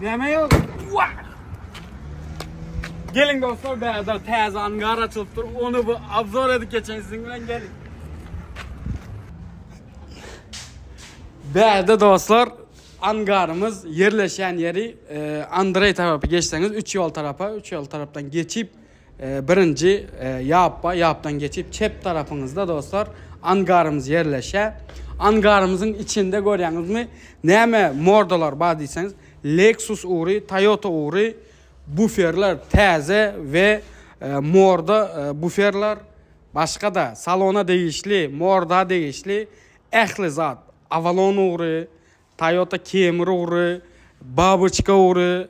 Neme yok? Gelin dostlar, beraber tez angar açılıp dur. Onu bu abzor edip geçen sizinle gelin. Beraber dostlar, angarımız yerleşen yeri Andrey tarafı geçseniz 3 yol taraftan geçip birinci yaptan geçip çep tarafınızda dostlar angarımız yerleşe. Angarımızın içinde görüyorsunuz mu? Neme mordalar badiyseniz Lexus uğru, Toyota uğru buferler taze ve morda buferler başka da salona değişli, morda değişli ehli zat. Avalon uğru, Toyota Camry uğru, Babuchka uğru,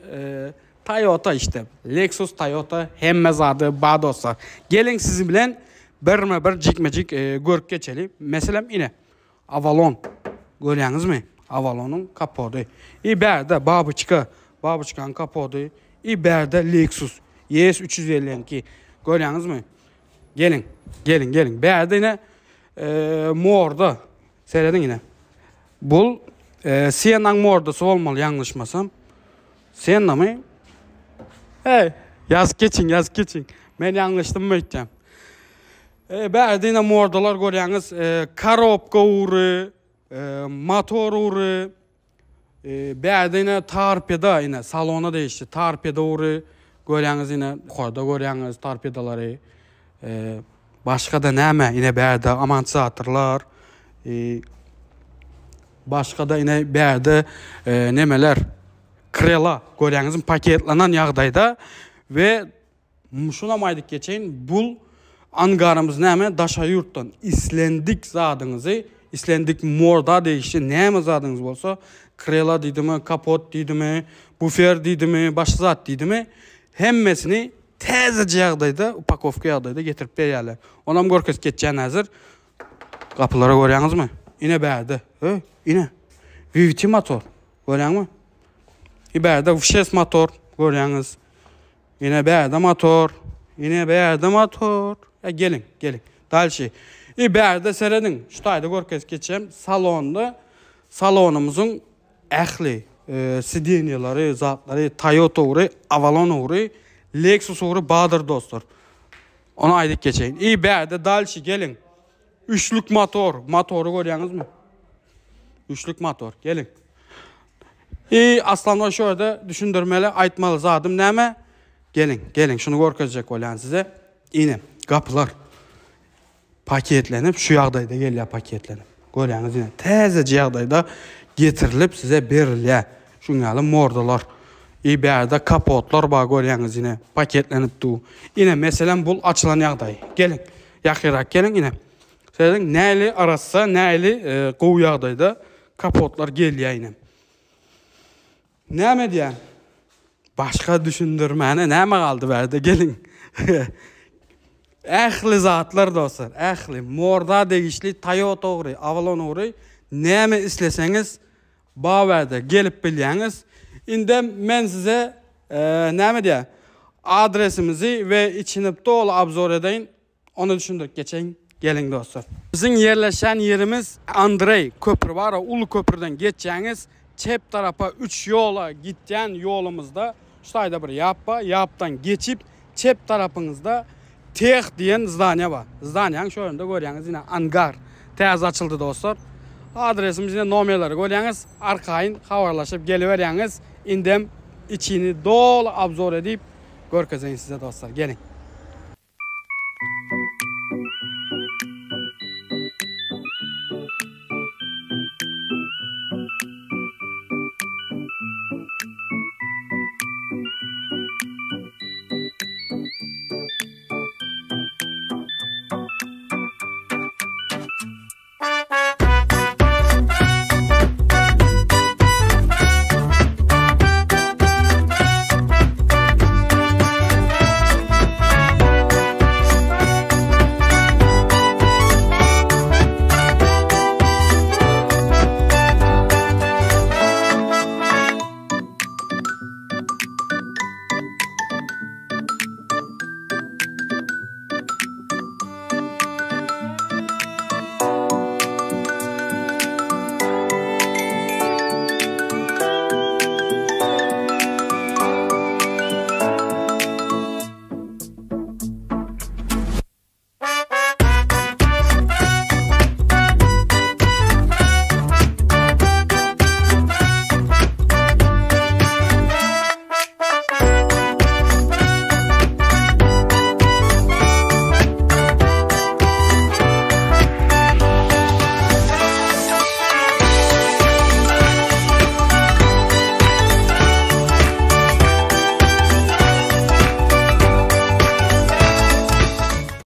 Toyota işte. Lexus Toyota hemme zadı badoslar. Gelin sizi bilen bir cikmecik görüp geçelim. Mesela yine Avalon. Görüyorsunuz mu? Avalon'un kapodu. İber'de Babuchka'nın kapodu. İber'de Lexus ES352. Görüyorsunuz mu? Gelin. İber'de yine morda. Seyredin yine. Bu Siena'nın mordası olmalı yanlışmasam. Siena mı? Hey, yaz geçin. Ben yanlıştım mı edeceğim? İber'de yine mordalar görüyorsunuz. Karopka uğru, motor uğru. İber'de yine torpeda yine salona değişti. Torpeda uğru. Görüyorsunuz yine. Yukarıda görüyorsunuz torpedaları. Başka da neme yine berde amansız hatırlar. Başka da yine berde nemeler krela görüyorsunuz paketlenen yağdayda ve şuna maydık geçeyin bul angarımız neme daşa yurttan islendik zadınızı islendik morda değişti neme zadınız olsa krela dedi mi kapot dedi mi bufer dedi mi başka zat dedi mi hemmesini tezece yağdayda upakovka yağdayda getirip berýärler. Onam görkes geçen hazır. Kapılara görüyorsunuz mu? Yine berde. Yine. VVT motor. Görüyorsunuz mu? İberde V6 motor. Görüyorsunuz. Yine berde motor. Gelin. Dalşı. İberde seyredin. Şutayda görkes geçeceğim. Salonumuzun ehli sidinyaları, zatları, Toyota uğru, Avalon uğru, Lexus uğru Bahadır dostlar. Ona aydık geçeyim. İberde dalşı gelin. Üçlük motoru görüyorsunuz mu? Üçlük motor. Gelin. Aslında şöyle düşündürmeli, aytmalı zadım neme? Gelin. Şunu görkezecek olan size. Yine kapılar paketlenip şu yağdayda geliyor paketlenip. Görüyorsunuz yine. Tezece yağdayda getirilip size berilye. Şunyalı mordalar. İber'de kapotlar var görüyorsunuz yine. Paketlenip du. Yine mesela bu açılan yağdayı. Gelin. Yakırak gelin yine. Söyledim neyli arası neyli kovu yağdayda kapotlar geliyor yine. Ne mi diyen? Başka düşündürmene ne mi kaldı verdi gelin. Ehli zatlar dostlar. Ehli morda değişli Toyota uğru, Avalon uğru. Ne mi isteseniz bağverde gelip bilyeniz. İndi ben size ne mi diye adresimizi ve içini dolu abzor edeyim. Onu düşündük geçeyim. Gelin dostlar. Bizim yerleşen yerimiz Andrey köprü var. Ulu köprüden geçeceğiniz çep tarafa 3 yola gideceğin yolumuzda şurada bir yaptan geçip çep tarafınızda Teh diyen zdanya var. Zdanyanın şu önünde görüyorsunuz yine angar. Tez açıldı dostlar. Adresimiz yine nomerleri görüyorsunuz. Arkayın havarlaşıp geliveriyorsunuz. İndem içini dolu abzor edip görkezeyim size dostlar. Gelin.